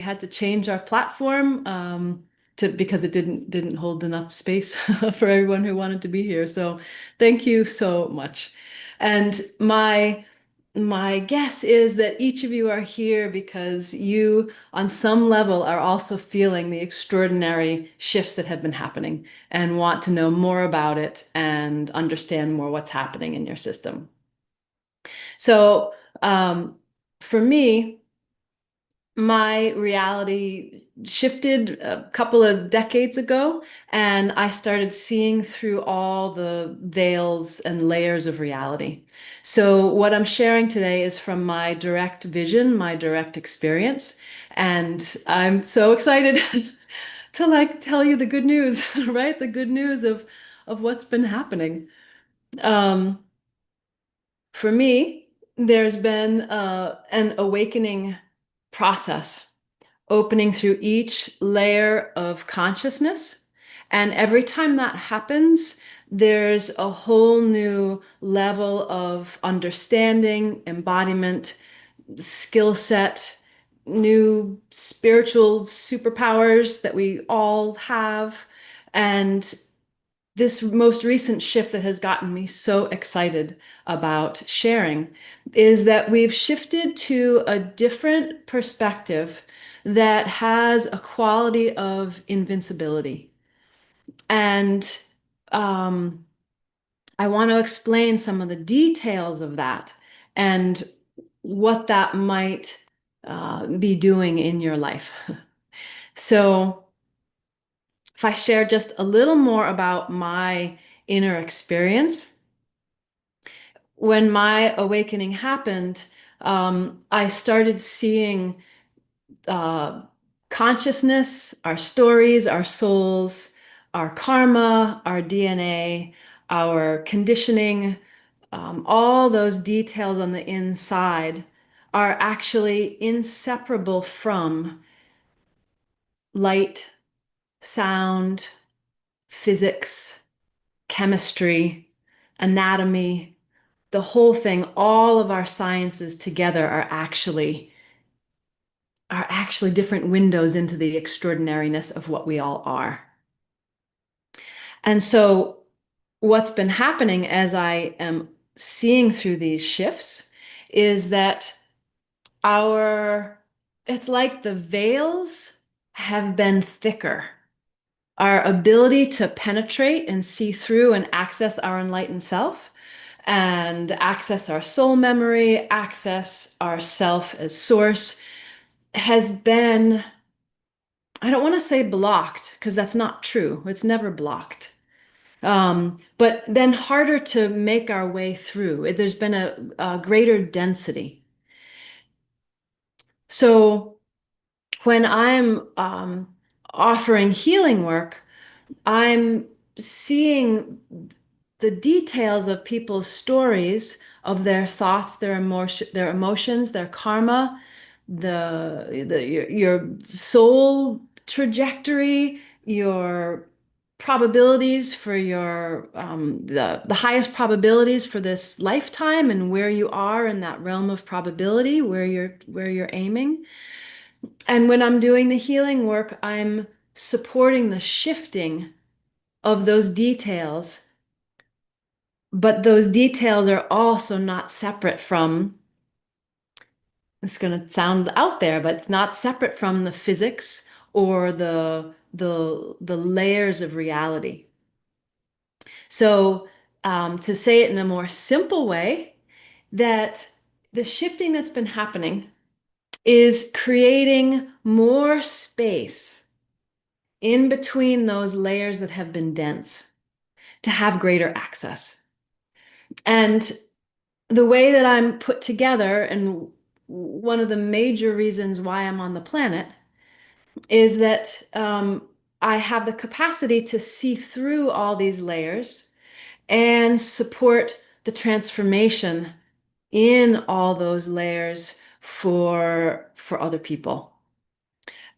had to change our platform because it didn't hold enough space for everyone who wanted to be here. So thank you so much. And my guess is that each of you are here because you, on some level, are also feeling the extraordinary shifts that have been happening and want to know more about it and understand more what's happening in your system. So, for me, my reality shifted a couple of decades ago, and I started seeing through all the veils and layers of reality. So, what I'm sharing today is from my direct vision, my direct experience, and I'm so excited to tell you the good news, right? The good news of what's been happening. Um, for me, there's been an awakening process opening through each layer of consciousness. And every time that happens, there's a whole new level of understanding, embodiment, skill set, new spiritual superpowers that we all have. And this most recent shift that has gotten me so excited about sharing is that we've shifted to a different perspective that has a quality of invincibility. And um, I want to explain some of the details of that and what that might be doing in your life. So, if I share just a little more about my inner experience, when my awakening happened, I started seeing uh, consciousness, our stories, our souls, our karma, our DNA, our conditioning, all those details on the inside are actually inseparable from light, sound, physics, chemistry, anatomy, the whole thing, all of our sciences together are actually different windows into the extraordinariness of what we all are. And so what's been happening as I am seeing through these shifts is that our it's like the veils have been thicker. Our ability to penetrate and see through and access our enlightened self and access our soul memory, access our self as source has been, I don't want to say blocked because that's not true. It's never blocked. But been harder to make our way through. There's been a greater density. So when I'm offering healing work, I'm seeing the details of people's stories, of their thoughts, their emotions, their karma, your soul trajectory, your probabilities for your the highest probabilities for this lifetime and where you are in that realm of probability, where you're aiming. And when I'm doing the healing work, I'm supporting the shifting of those details, but those details are also not separate from, it's going to sound out there, but it's not separate from the physics or the layers of reality. So, to say it in a more simple way, that the shifting that's been happening is creating more space in between those layers that have been dense to have greater access. And the way that I'm put together, and one of the major reasons why I'm on the planet, is that I have the capacity to see through all these layers and support the transformation in all those layers for other people.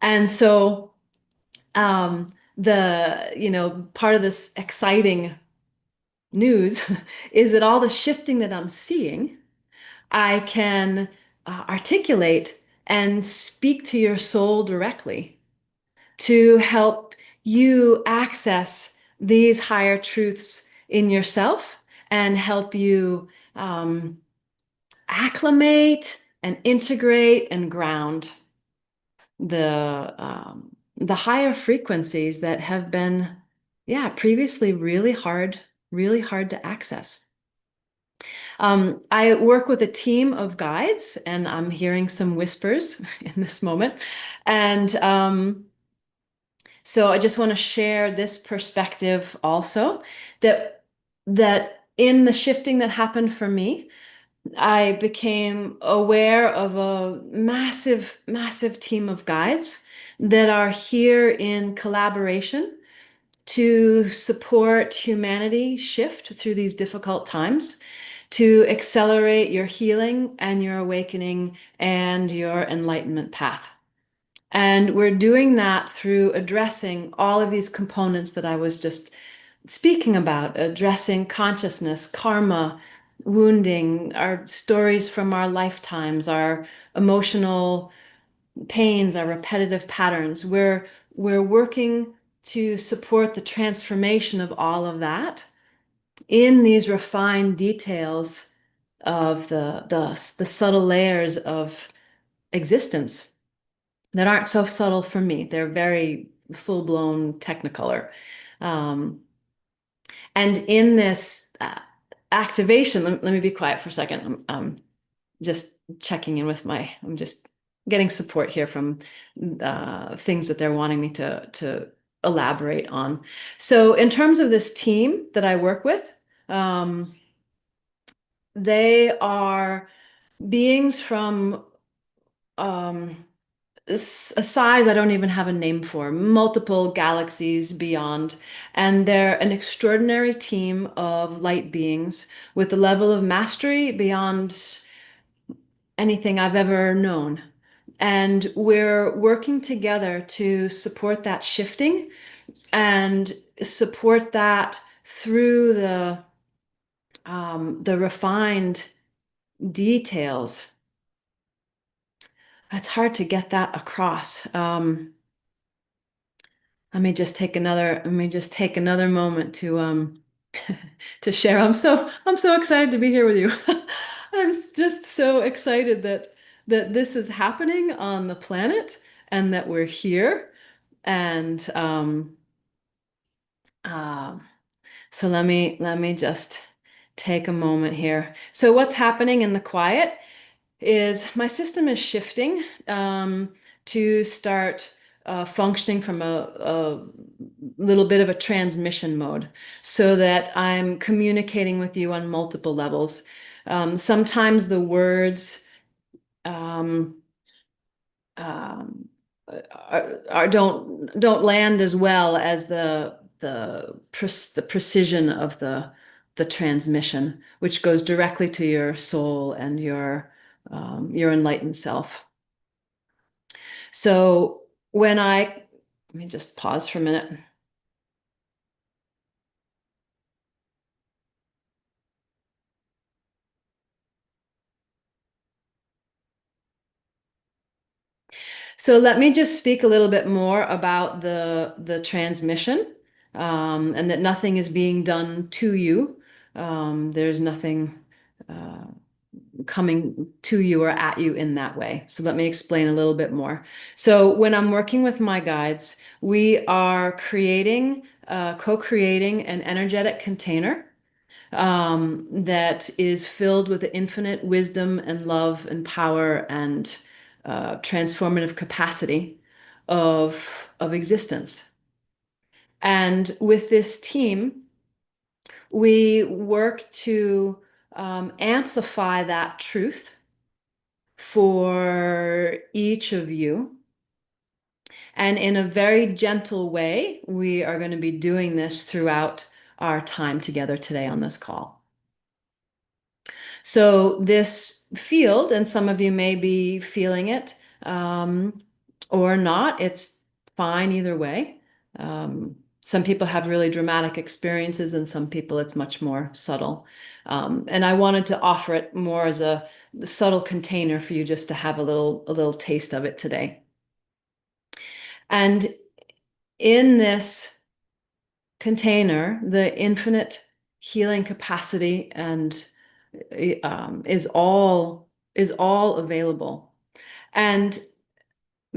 And so part of this exciting news is that all the shifting that I'm seeing, I can articulate and speak to your soul directly to help you access these higher truths in yourself and help you acclimate and integrate and ground the higher frequencies that have been, yeah, previously really hard to access. I work with a team of guides, and I'm hearing some whispers in this moment. And so I just want to share this perspective also that in the shifting that happened for me, I became aware of a massive team of guides that are here in collaboration to support humanity shift through these difficult times, to accelerate your healing and your awakening and your enlightenment path. And we're doing that through addressing all of these components that I was just speaking about, addressing consciousness, karma, wounding, our stories from our lifetimes, our emotional pains, our repetitive patterns. We're working to support the transformation of all of that in these refined details of the subtle layers of existence that aren't so subtle for me. They're very full-blown technicolor. Um, and in this activation, let me be quiet for a second. Just checking in with I'm just getting support here from things that they're wanting me to elaborate on. So in terms of this team that I work with, they are beings from a size I don't even have a name for, multiple galaxies beyond. And they're an extraordinary team of light beings with a level of mastery beyond anything I've ever known. And we're working together to support that shifting and support that through the refined details. It's hard to get that across. Let me just take another moment to to share. I'm so excited to be here with you. Just so excited that this is happening on the planet and that we're here. And uh, so let me just take a moment here. So what's happening in the quiet is my system is shifting to start functioning from a little bit of a transmission mode so that I'm communicating with you on multiple levels. Sometimes the words um, um, don't land as well as the precision of the transmission, which goes directly to your soul and your enlightened self. So let me just pause for a minute. So let me just speak a little bit more about the transmission, and that nothing is being done to you. There's nothing coming to you or at you in that way. So let me explain a little bit more. So when I'm working with my guides, we are co-creating an energetic container that is filled with the infinite wisdom and love and power and transformative capacity of existence. And with this team, we work to amplify that truth for each of you. And in a very gentle way, we are going to be doing this throughout our time together today on this call. So this field, and some of you may be feeling it or not, it's fine either way. Some people have really dramatic experiences, and some people it's much more subtle. And I wanted to offer it more as a subtle container for you just to have a little taste of it today. And in this container, the infinite healing capacity and is all available. And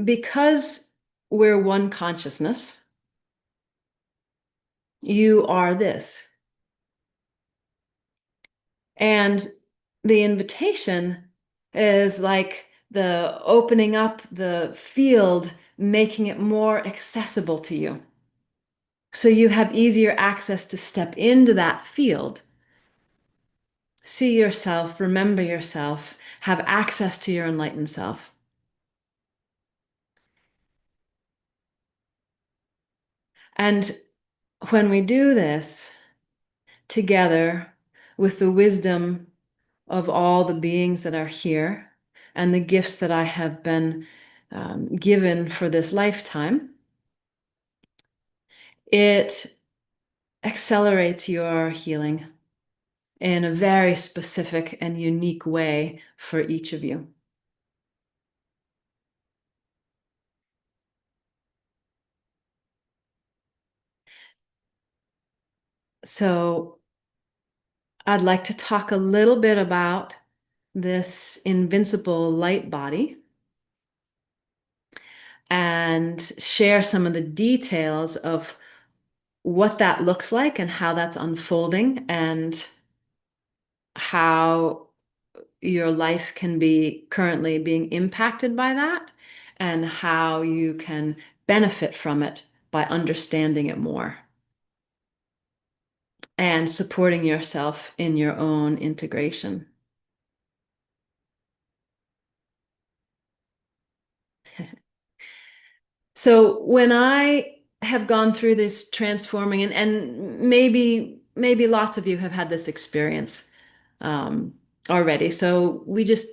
because we're one consciousness, you are this. And the invitation is like the opening up the field, making it more accessible to you. So you have easier access to step into that field, see yourself, remember yourself, have access to your enlightened self. And when we do this together with the wisdom of all the beings that are here and the gifts that I have been given for this lifetime, it accelerates your healing in a very specific and unique way for each of you. So I'd like to talk a little bit about this invincible light body and share some of the details of what that looks like and how that's unfolding and how your life can be currently being impacted by that and how you can benefit from it by understanding it more and supporting yourself in your own integration. So when I have gone through this transforming, and maybe lots of you have had this experience um, already. So we just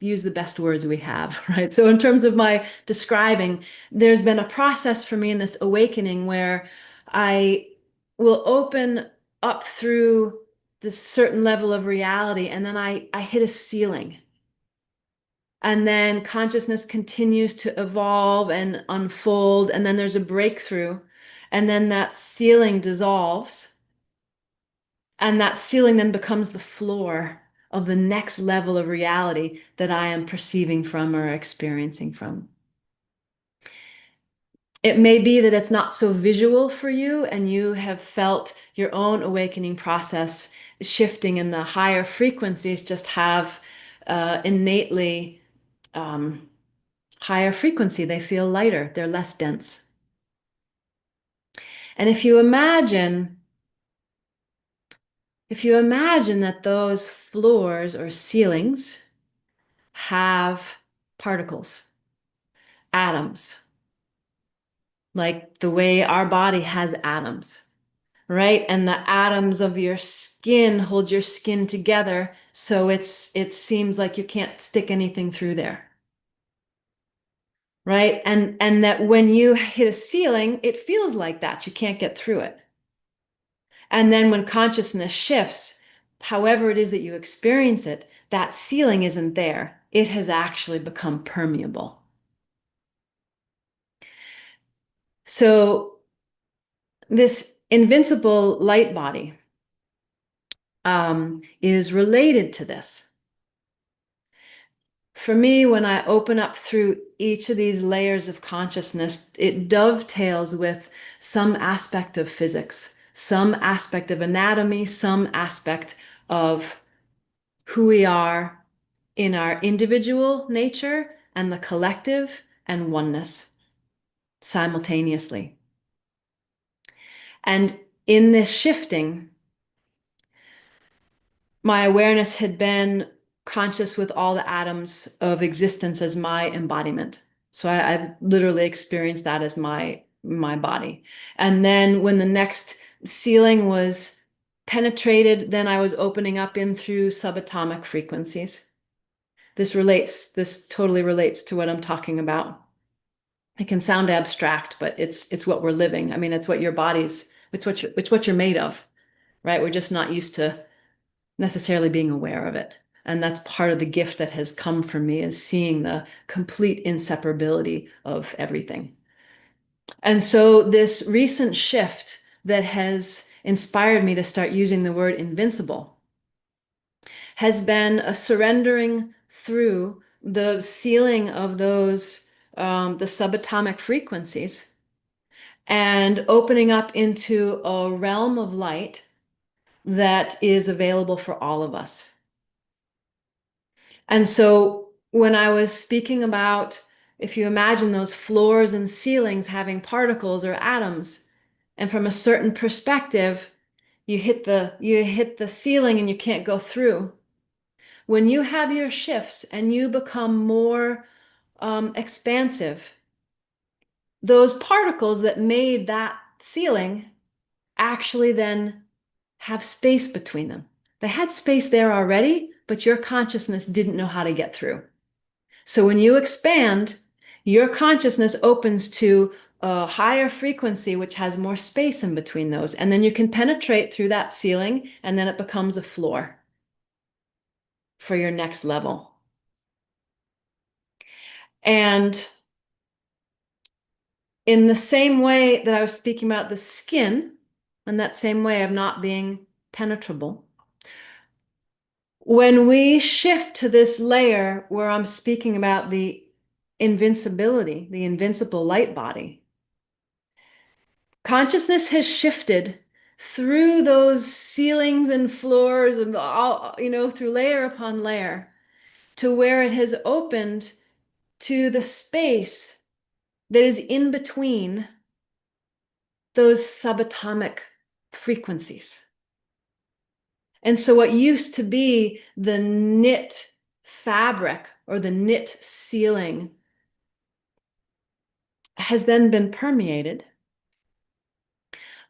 use the best words we have, right? So in terms of my describing, there's been a process for me in this awakening where I will open up through this certain level of reality, and then I hit a ceiling. And then consciousness continues to evolve and unfold, and then there's a breakthrough, and then that ceiling dissolves, and that ceiling then becomes the floor of the next level of reality that I am perceiving from or experiencing from. It may be that it's not so visual for you, and you have felt your own awakening process shifting, and the higher frequencies just have innately higher frequency. They feel lighter, they're less dense. And if you imagine that those floors or ceilings have particles, atoms, like the way our body has atoms, right? And the atoms of your skin hold your skin together, so it seems like you can't stick anything through there. Right? And that when you hit a ceiling, it feels like that. You can't get through it. And then when consciousness shifts, however it is that you experience it, that ceiling isn't there. It has actually become permeable. So this invincible light body is related to this. For me, when I open up through each of these layers of consciousness, it dovetails with some aspect of physics, some aspect of anatomy, some aspect of who we are in our individual nature and the collective and oneness simultaneously. And in this shifting, my awareness had been conscious with all the atoms of existence as my embodiment. So I literally experienced that as my body. And then when the next ceiling was penetrated, then I was opening up in through subatomic frequencies. This totally relates to what I'm talking about. It can sound abstract, but it's what we're living. I mean, it's what your body's, it's what you're made of, right? We're just not used to necessarily being aware of it. And that's part of the gift that has come from me is seeing the complete inseparability of everything. And so this recent shift that has inspired me to start using the word invincible has been a surrendering through the sealing of those the subatomic frequencies and opening up into a realm of light that is available for all of us. And so when I was speaking about, if you imagine those floors and ceilings having particles or atoms, and from a certain perspective, you hit the ceiling and you can't go through. When you have your shifts and you become more expansive, those particles that made that ceiling actually then have space between them. They had space there already, but your consciousness didn't know how to get through. So when you expand, your consciousness opens to a higher frequency, which has more space in between those. And then you can penetrate through that ceiling, and then it becomes a floor for your next level. And in the same way that I was speaking about the skin, and that same way of not being penetrable, when we shift to this layer where I'm speaking about the invincibility, the invincible light body, consciousness has shifted through those ceilings and floors and all, through layer upon layer to where it has opened to the space that is in between those subatomic frequencies. And so what used to be the knit fabric or the knit ceiling has then been permeated.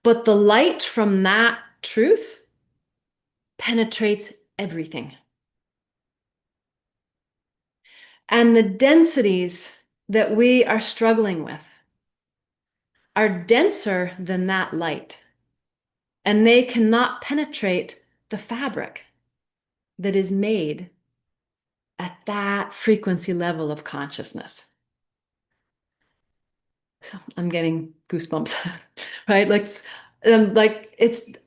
But the light from that truth penetrates everything. And the densities that we are struggling with are denser than that light. And they cannot penetrate the fabric that is made at that frequency level of consciousness. So I'm getting goosebumps, right?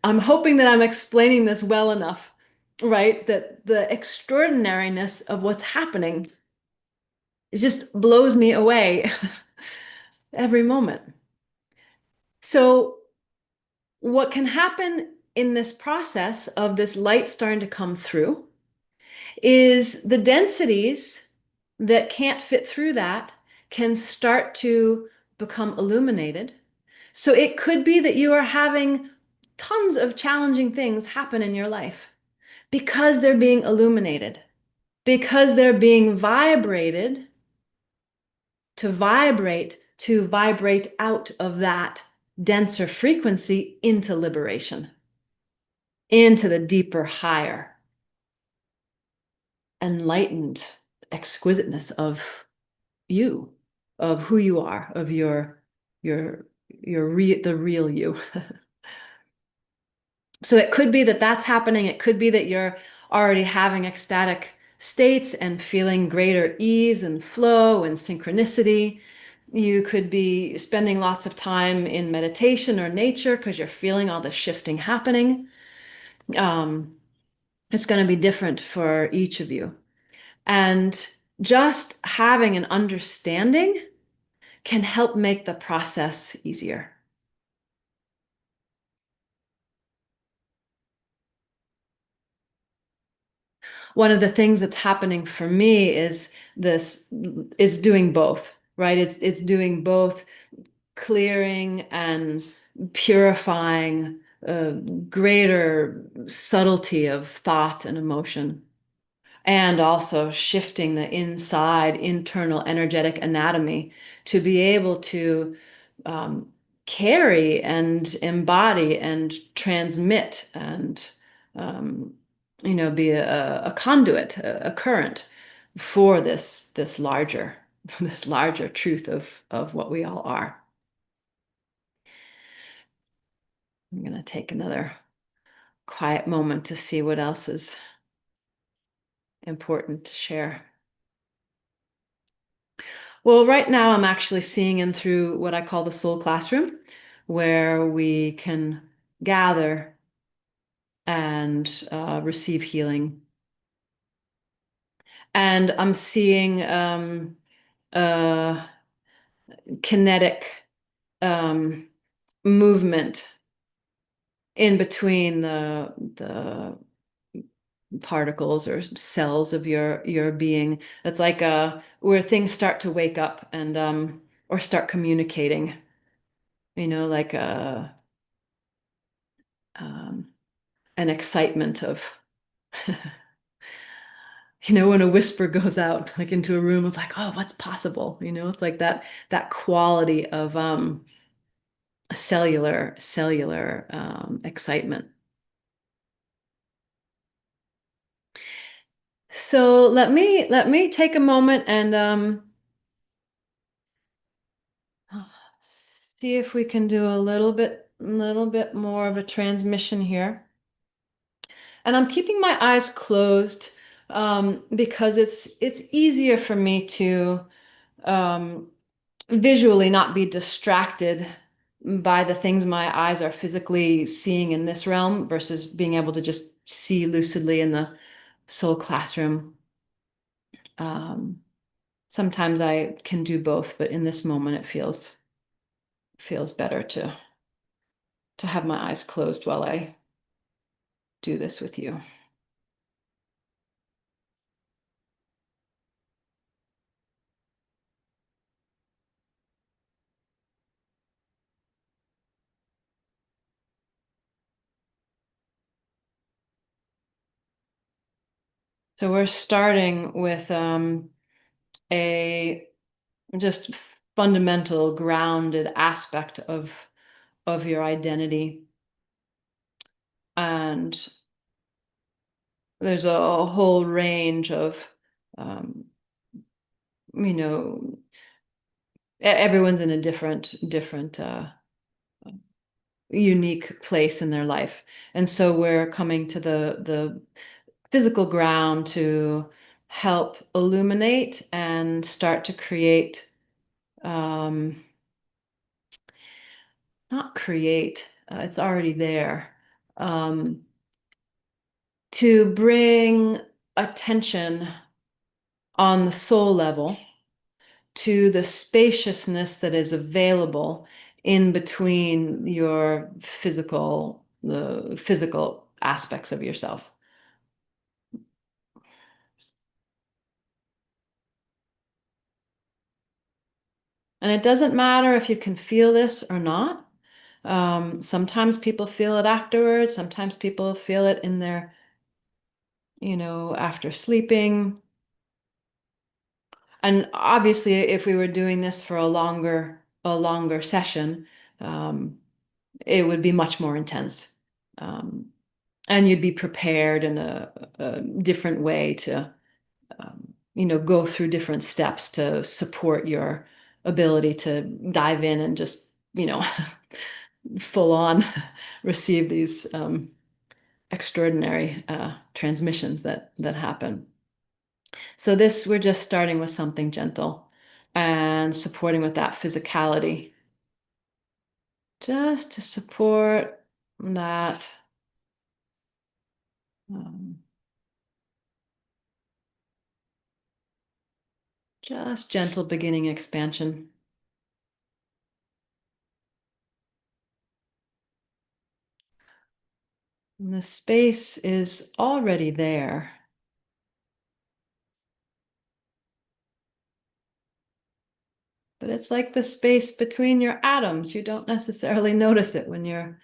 I'm hoping that I'm explaining this well enough, right? That the extraordinariness of what's happening, it just blows me away every moment. So what can happen in this process of this light starting to come through is the densities that can't fit through that can start to become illuminated. So it could be that you are having tons of challenging things happen in your life because they're being illuminated, because they're being vibrated to vibrate out of that denser frequency into liberation, into the deeper, higher, enlightened exquisiteness of you, of who you are, of the real you. So it could be that that's happening. It could be that you're already having ecstatic states and feeling greater ease and flow and synchronicity. You could be spending lots of time in meditation or nature because you're feeling all the shifting happening. It's going to be different for each of you. And just having an understanding can help make the process easier. One of the things that's happening for me is doing both, right? It's doing both clearing and purifying a greater subtlety of thought and emotion, and also shifting the inside internal energetic anatomy to be able to um, carry and embody and transmit and um, be a conduit, a current for this larger. this larger truth of what we all are. I'm going to take another quiet moment to see what else is important to share. Well, right now I'm actually seeing in through what I call the soul classroom, where we can gather and receive healing. And I'm seeing kinetic um, movement in between the particles or cells of your being. It's like where things start to wake up and or start communicating. Like um, an excitement of when a whisper goes out like into a room of like, oh, what's possible? It's like that quality of cellular excitement. So let me take a moment and see if we can do a little bit more of a transmission here. And I'm keeping my eyes closed because it's easier for me to um, visually not be distracted by the things my eyes are physically seeing in this realm versus being able to just see lucidly in the soul classroom. Um, Sometimes I can do both, but in this moment it feels better to have my eyes closed while I do this with you. So we're starting with a just fundamental grounded aspect of your identity. And there's a whole range of um, you know everyone's in a different unique place in their life, and so we're coming to the physical ground to help illuminate and start to create, um, not create, it's already there, um, to bring attention on the soul level to the spaciousness that is available in between the physical aspects of yourself. And it doesn't matter if you can feel this or not. Sometimes people feel it afterwards. Sometimes people feel it in their, after sleeping. And obviously, if we were doing this for a longer session, um, it would be much more intense. Um, and you'd be prepared in a different way to, go through different steps to support your ability to dive in and just, full on receive these extraordinary transmissions that happen. So we're just starting with something gentle and supporting with that physicality, just to support that um, just gentle beginning expansion. And the space is already there. But it's like the space between your atoms. You don't necessarily notice it when you're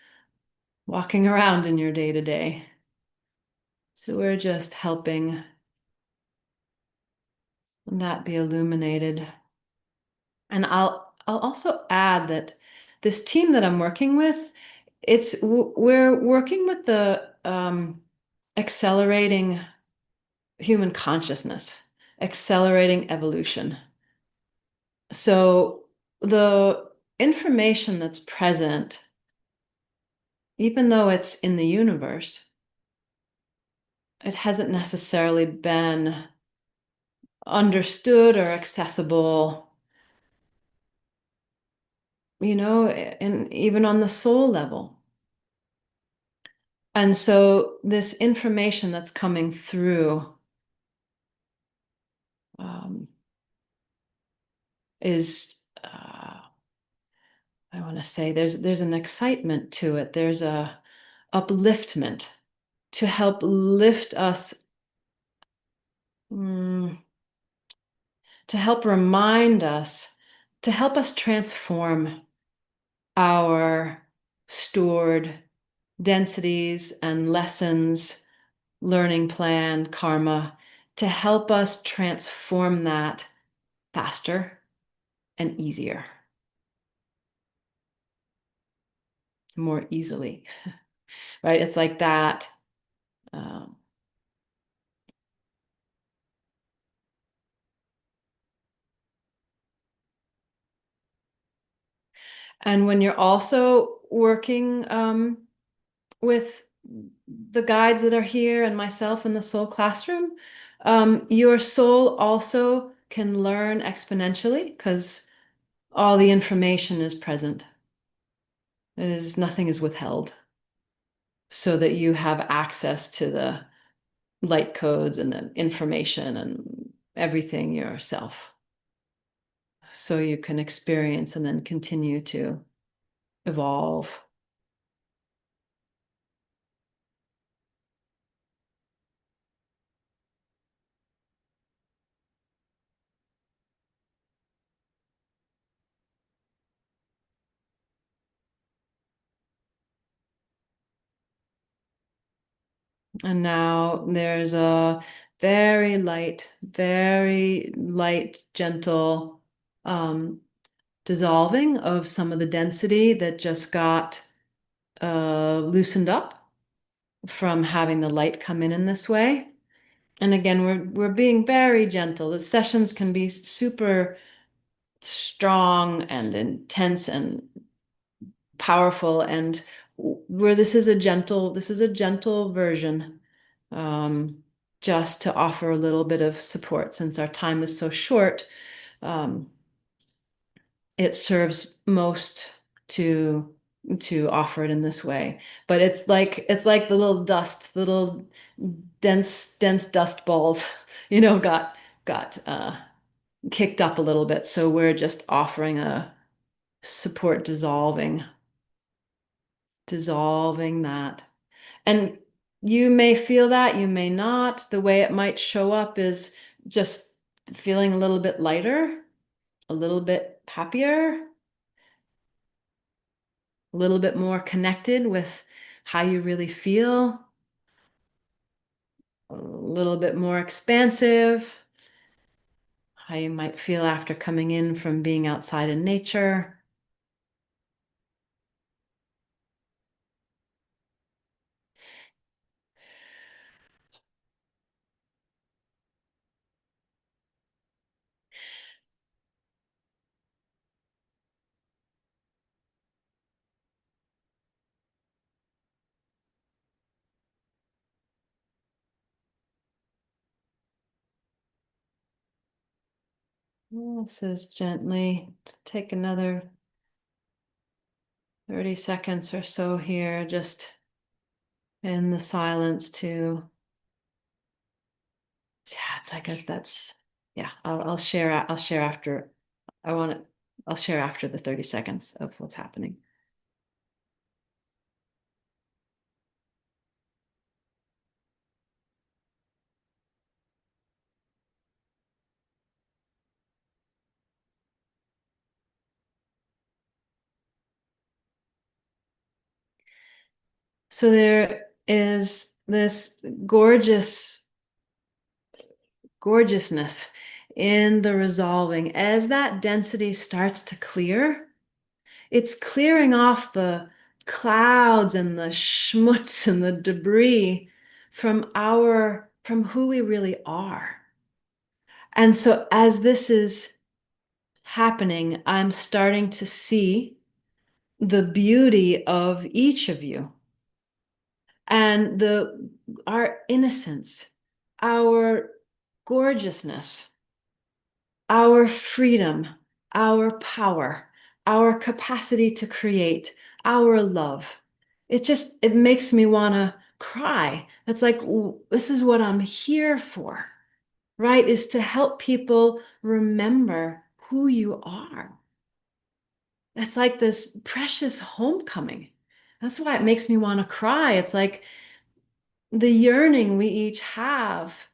walking around in your day to day. So we're just helping that be illuminated. And I'll also add that this team that I'm working with, we're working with the accelerating human consciousness, accelerating evolution. So the information that's present, even though it's in the universe, it hasn't necessarily been understood or accessible, and even on the soul level. And so this information that's coming through um, is, I want to say, there's an excitement to it. There's a upliftment to help lift us, mm, to help remind us, to help us transform our stored densities and lessons, learning plan, karma, to help us transform that faster and easier, more easily, right? It's like that. Um, and when you're also working with the guides that are here and myself in the soul classroom, your soul also can learn exponentially because all the information is present. Nothing is withheld so that you have access to the light codes and the information and everything yourself. So you can experience and then continue to evolve. And now there's a very light, gentle dissolving of some of the density that just got loosened up from having the light come in this way. And again, we're being very gentle. The sessions can be super strong and intense and powerful, and where this is a gentle version, um, just to offer a little bit of support since our time is so short. um, it serves most to offer it in this way. But it's like the little dense dust balls, got kicked up a little bit. So we're just offering a support, dissolving that. And you may feel that, you may not. The way it might show up is just feeling a little bit lighter, a little bit happier, a little bit more connected with how you really feel, a little bit more expansive, how you might feel after coming in from being outside in nature. This is gently take another 30 seconds or so here, just in the silence to, yeah, it's like us. Yeah, I'll share after. I want to, I'll share after the 30 seconds of what's happening. So there is this gorgeousness in the resolving as that density starts to clear. It's clearing off the clouds and the schmutz and the debris from who we really are. And so as this is happening, I'm starting to see the beauty of each of you and our innocence, our gorgeousness, our freedom, our power, our capacity to create, our love. It makes me want to cry. It's like, this is what I'm here for, right? Is to help people remember who you are. It's like this precious homecoming. That's why it makes me want to cry. It's like the yearning we each have,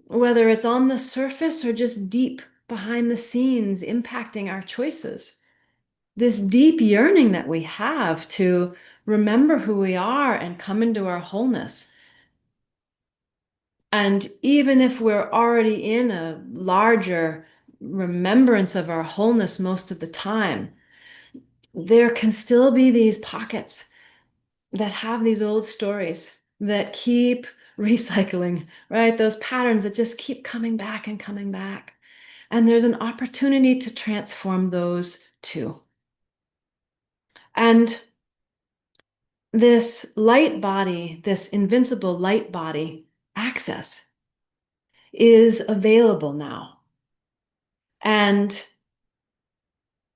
whether it's on the surface or just deep behind the scenes, impacting our choices. This deep yearning that we have to remember who we are and come into our wholeness. And even if we're already in a larger remembrance of our wholeness most of the time, there can still be these pockets that have these old stories that keep recycling, right? Those patterns that just keep coming back and coming back. And there's an opportunity to transform those too. And this light body, this invincible light body access is available now. And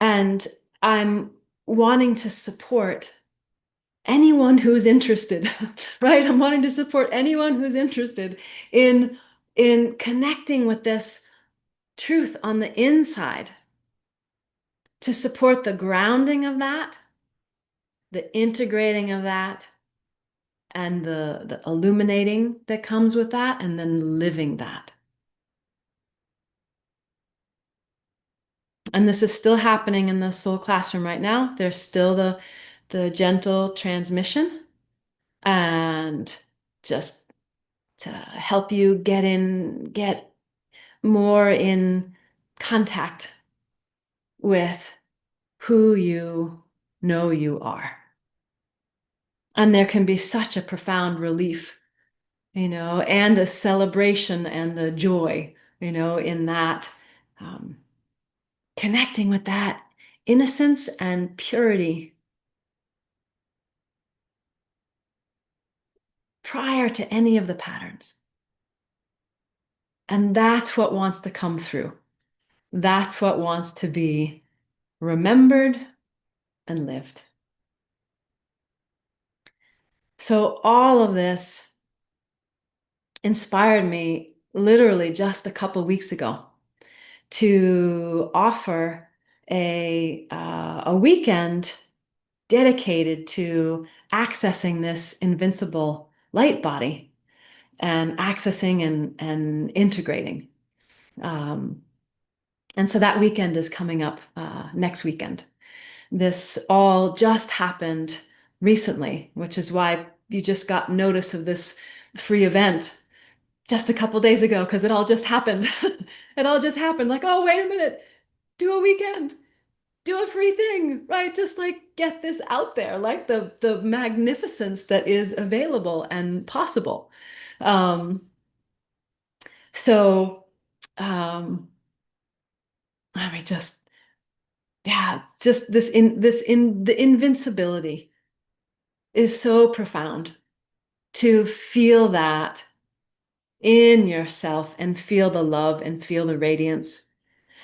and I'm wanting to support anyone who's interested, right? I'm wanting to support anyone who's interested in connecting with this truth on the inside to support the grounding of that, the integrating of that, and the illuminating that comes with that, and then living that. And this is still happening in the soul classroom right now. There's still the gentle transmission and just to help you get more in contact with who you know you are. And there can be such a profound relief, and a celebration and a joy, in that, um, connecting with that innocence and purity prior to any of the patterns. And that's what wants to come through. That's what wants to be remembered and lived. So all of this inspired me literally just a couple weeks ago to offer a weekend dedicated to accessing this invincible light body and accessing and integrating. Um, and so that weekend is coming up next weekend. This all just happened recently, which is why you just got notice of this free event just a couple days ago, because it all just happened. It all just happened. Like, oh, wait a minute, do a weekend, do a free thing, right? Just like get this out there, like the magnificence that is available and possible. Um, so, I mean, yeah, just the invincibility is so profound to feel that in yourself and feel the love and feel the radiance.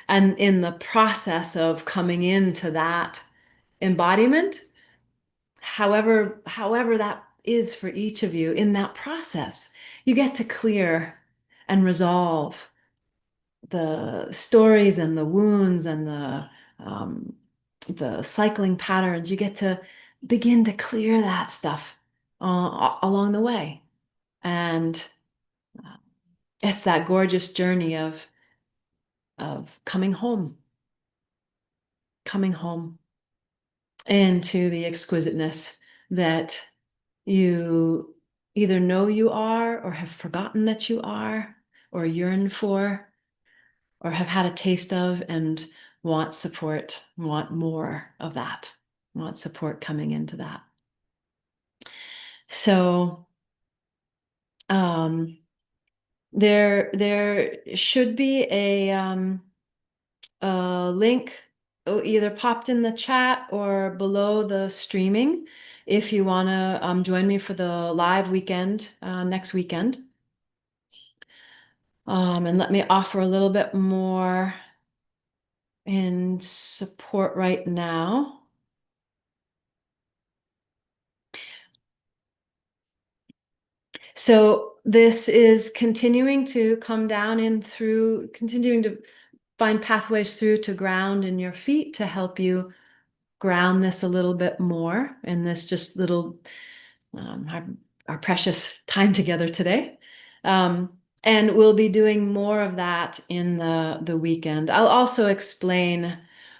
And in the process of coming into that embodiment, however that is for each of you, in that process, you get to clear and resolve the stories and the wounds and the cycling patterns. You get to begin to clear that stuff along the way. And it's that gorgeous journey of coming home into the exquisiteness that you either know you are or have forgotten that you are or yearn for or have had a taste of and want support, want more of that, want support coming into that. So there should be link either popped in the chat or below the streaming if you want to join me for the live weekend next weekend. And let me offer a little bit more in support right now. So this is continuing to come down in through, continuing to find pathways through to ground in your feet to help you ground this a little bit more in this just little our precious time together today. And we'll be doing more of that in the weekend. I'll also explain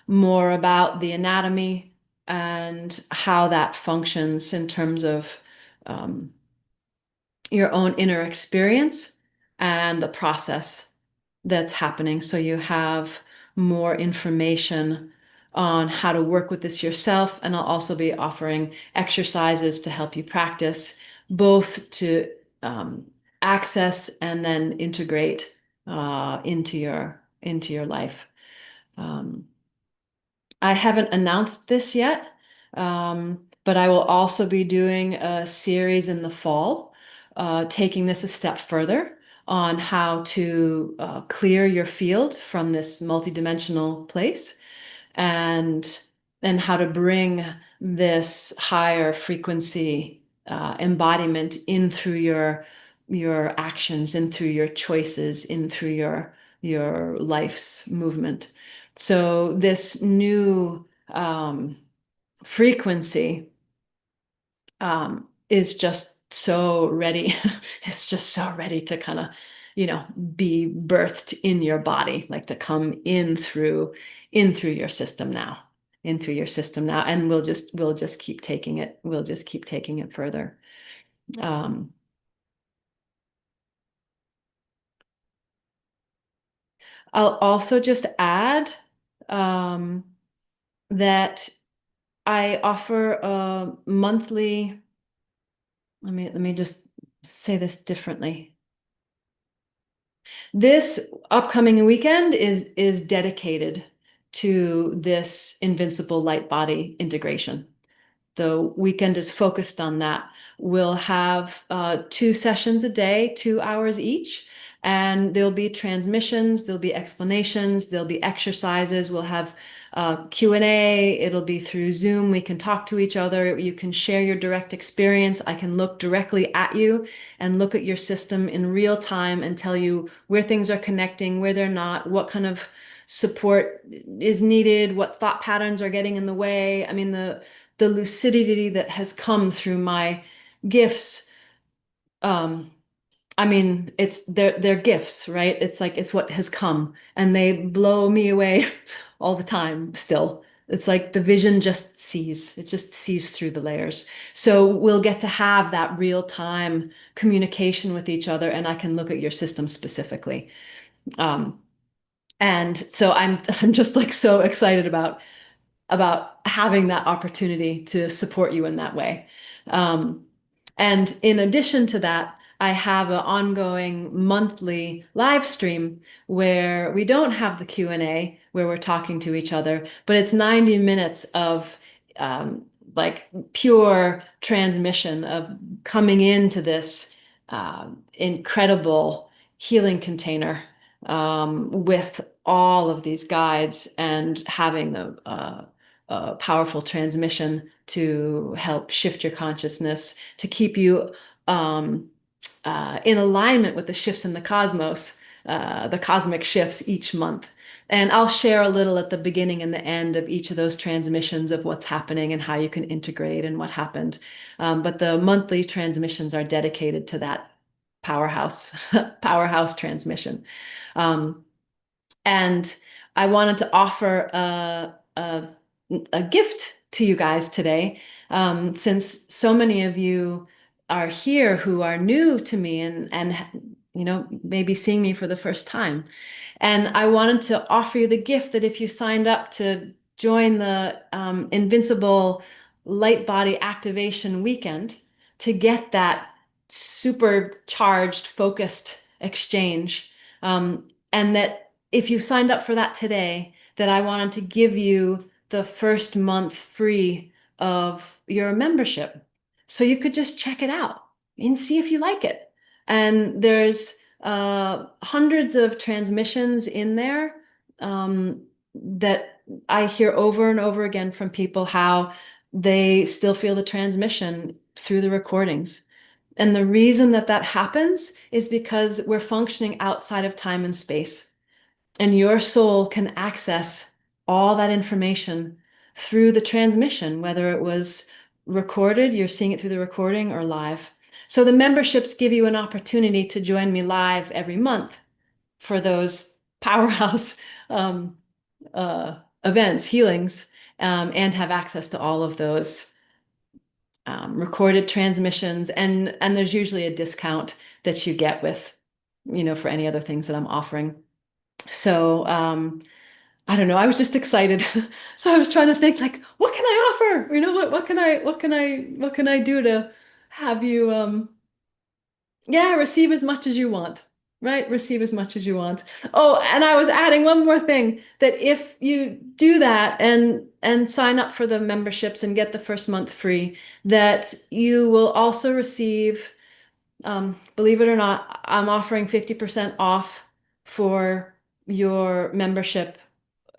more about the anatomy and how that functions in terms of um, your own inner experience and the process that's happening. So you have more information on how to work with this yourself. And I'll also be offering exercises to help you practice, both to um, access and then integrate into your life. Um, I haven't announced this yet, but I will also be doing a series in the fall, taking this a step further on how to clear your field from this multidimensional place and how to bring this higher frequency embodiment in through your actions, in through your choices, in through your life's movement. So this new frequency is just so ready. It's just so ready to kind of, be birthed in your body, like to come in through your system now, in through your system now, and we'll just keep taking it. We'll just keep taking it further. Um, I'll also just add um, that I offer a monthly. Let me just say this differently. This upcoming weekend is dedicated to this Invincible light body integration. The weekend is focused on that. We'll have 2 sessions a day, 2 hours each, and there'll be transmissions, there'll be explanations, there'll be exercises. We'll have Q&A. It'll be through Zoom. We can talk to each other. You can share your direct experience. I can look directly at you and look at your system in real time and tell you where things are connecting, where they're not, what kind of support is needed, what thought patterns are getting in the way. I mean, the lucidity that has come through my gifts. um I mean, they're gifts, right? It's like it's what has come and they blow me away all the time still. It's like the vision it just sees through the layers. So we'll get to have that real time communication with each other and I can look at your system specifically. um and so I'm just like so excited about having that opportunity to support you in that way. Um, and in addition to that, I have an ongoing monthly live stream where we don't have the Q&A where we're talking to each other, but it's 90 minutes of um, like pure transmission of coming into this incredible healing container with all of these guides and having the powerful transmission to help shift your consciousness, to keep you in alignment with the shifts in the cosmos, the cosmic shifts each month. And I'll share a little at the beginning and the end of each of those transmissions of what's happening and how you can integrate and what happened. But the monthly transmissions are dedicated to that powerhouse, powerhouse transmission. Um, and I wanted to offer a gift to you guys today, since so many of you are here who are new to me and maybe seeing me for the first time. And I wanted to offer you the gift that if you signed up to join the Invincible Light Body Activation Weekend, to get that supercharged, focused exchange, and that if you signed up for that today, that I wanted to give you the first month free of your membership. So you could just check it out and see if you like it. And there's hundreds of transmissions in there that I hear over and over again from people how they still feel the transmission through the recordings. And the reason that that happens is because we're functioning outside of time and space. And your soul can access all that information through the transmission, whether it was recorded, you're seeing it through the recording, or live. So the memberships give you an opportunity to join me live every month for those powerhouse um, events, healings, and have access to all of those recorded transmissions. And there's usually a discount that you get with, for any other things that I'm offering. So I don't know. I was just excited. So I was trying to think like, what can I offer? What can I do to have you yeah, receive as much as you want, right? Receive as much as you want. Oh, and I was adding one more thing that if you do that and sign up for the memberships and get the first month free, that you will also receive, believe it or not, I'm offering 50% off for your membership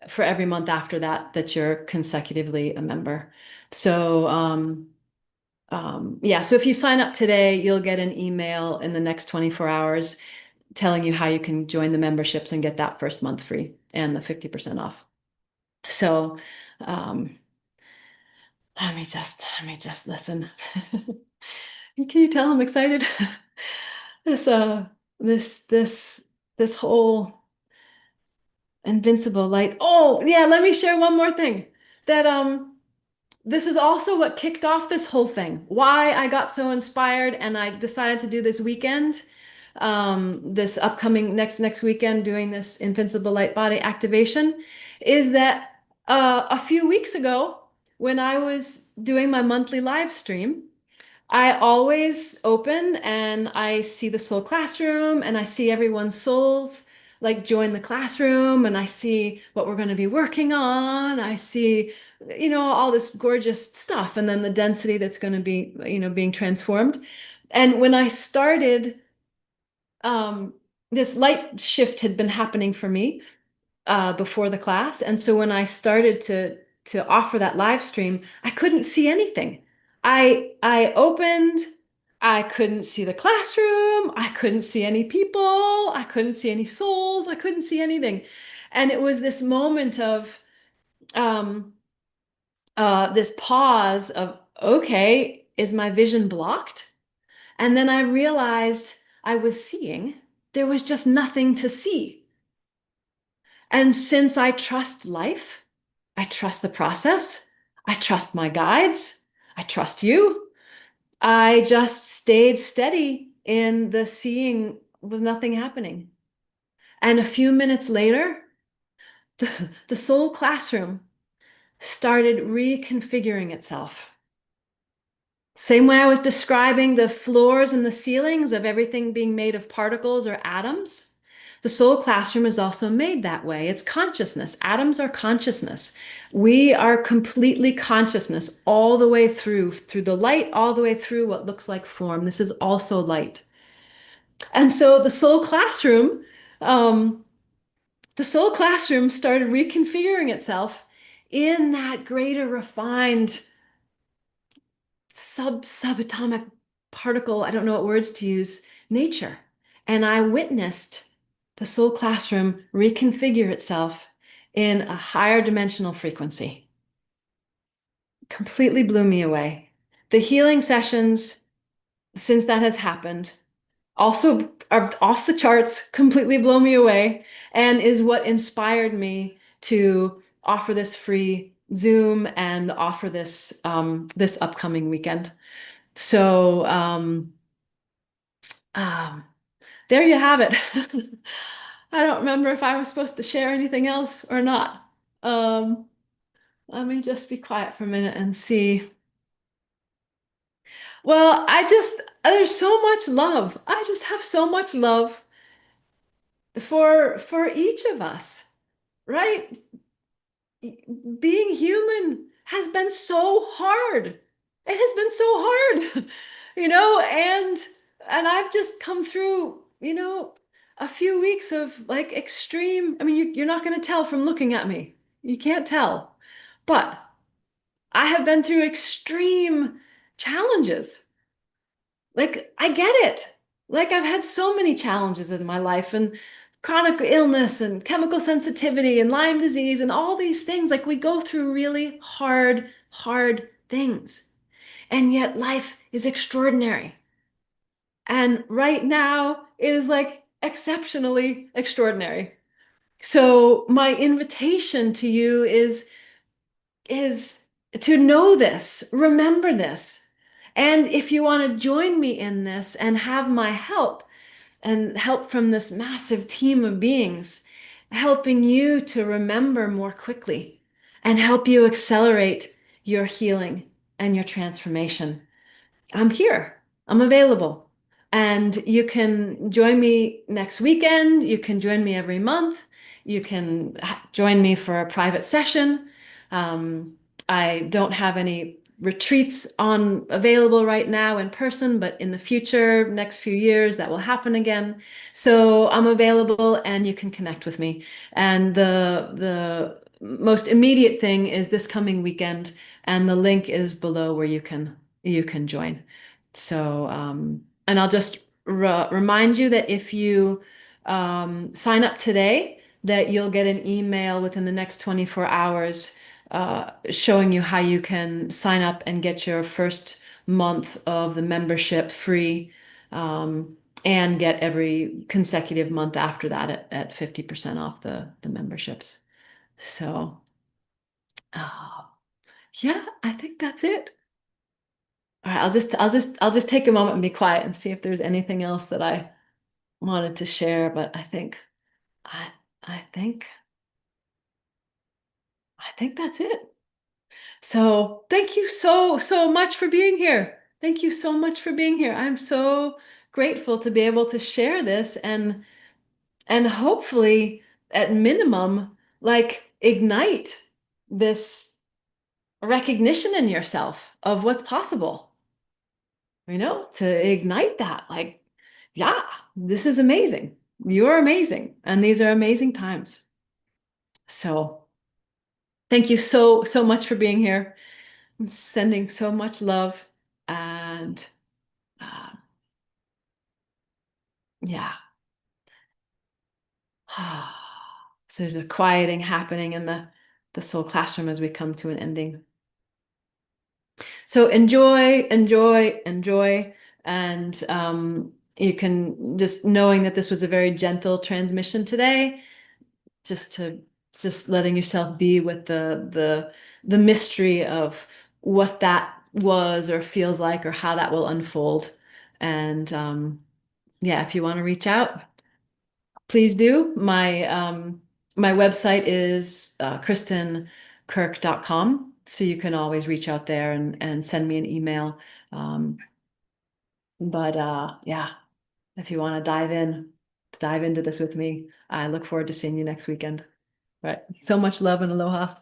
for every month after that that you're consecutively a member. So yeah, so if you sign up today, you'll get an email in the next 24 hours telling you how you can join the memberships and get that first month free and the 50% off. So um, let me just listen. Can you tell I'm excited? This this this this whole invincible light. Oh, yeah, let me share one more thing. That this is also what kicked off this whole thing. Why I got so inspired and I decided to do this weekend, this upcoming next weekend, doing this Invincible Light Body activation, is that a few weeks ago, when I was doing my monthly live stream, I always open and I see the soul classroom and I see everyone's souls like join the classroom and I see what we're going to be working on. I see, all this gorgeous stuff and then the density that's going to be, being transformed. And when I started, this light shift had been happening for me before the class. And so when I started to offer that live stream, I couldn't see anything. I opened, I couldn't see the classroom, I couldn't see any people, I couldn't see any souls, I couldn't see anything. And it was this moment of um this pause of, okay, is my vision blocked? And then I realized I was seeing, there was just nothing to see. And since I trust life, I trust the process, I trust my guides, I trust you, I just stayed steady in the seeing with nothing happening. And a few minutes later, the soul classroom started reconfiguring itself. Same way I was describing the floors and the ceilings of everything being made of particles or atoms. The soul classroom is also made that way. It's consciousness. Atoms are consciousness. We are completely consciousness all the way through the light, all the way through what looks like form. This is also light. And so um, the soul classroom started reconfiguring itself in that greater refined subatomic particle, I don't know what words to use, nature. And I witnessed the soul classroom reconfigure itself in a higher dimensional frequency. Completely blew me away. The healing sessions, since that has happened, also are off the charts, completely blow me away, and is what inspired me to offer this free Zoom and offer this upcoming weekend. So um, there you have it. I don't remember if I was supposed to share anything else or not. Um, Let me just be quiet for a minute and see. Well, there's so much love. I just have so much love for each of us, right? being human has been so hard. It has been so hard, and I've just come through, a few weeks of like extreme. I mean, you're not going to tell from looking at me. You can't tell. But I have been through extreme challenges. Like, I get it. Like, I've had so many challenges in my life and chronic illness and chemical sensitivity and Lyme disease and all these things. Like, we go through really hard, hard things. And yet, life is extraordinary. And right now, it is like exceptionally extraordinary. So, my invitation to you is to know this, remember this. And if you want to join me in this and have my help and help from this massive team of beings, helping you to remember more quickly and help you accelerate your healing and your transformation, I'm here. I'm available. And you can join me next weekend. You can join me every month. You can join me for a private session. Um, I don't have any retreats on available right now in person, but in the future, next few years, that will happen again. So I'm available and you can connect with me. And the most immediate thing is this coming weekend, and the link is below where you can join. So, and I'll just remind you that if you sign up today, that you'll get an email within the next 24 hours showing you how you can sign up and get your first month of the membership free, and get every consecutive month after that at 50% off the memberships. So, uh, yeah, I think that's it. All right, I'll just take a moment and be quiet and see if there's anything else that I wanted to share, but I I think I think that's it. So thank you so much for being here. Thank you so much for being here. I'm so grateful to be able to share this and hopefully at minimum like ignite this recognition in yourself of what's possible. To ignite that, like, yeah, this is amazing. You're amazing. And these are amazing times. So thank you so much for being here. I'm sending so much love and uh, yeah. So there's a quieting happening in the soul classroom as we come to an ending. So enjoy, enjoy, enjoy. And you can just knowing that this was a very gentle transmission today, just to just letting yourself be with the mystery of what that was or feels like or how that will unfold. And yeah, if you want to reach out, please do. My website is kristinkirk.com, so you can always reach out there and send me an email. But yeah, if you want to dive into this with me, I look forward to seeing you next weekend. Right. So much love and aloha.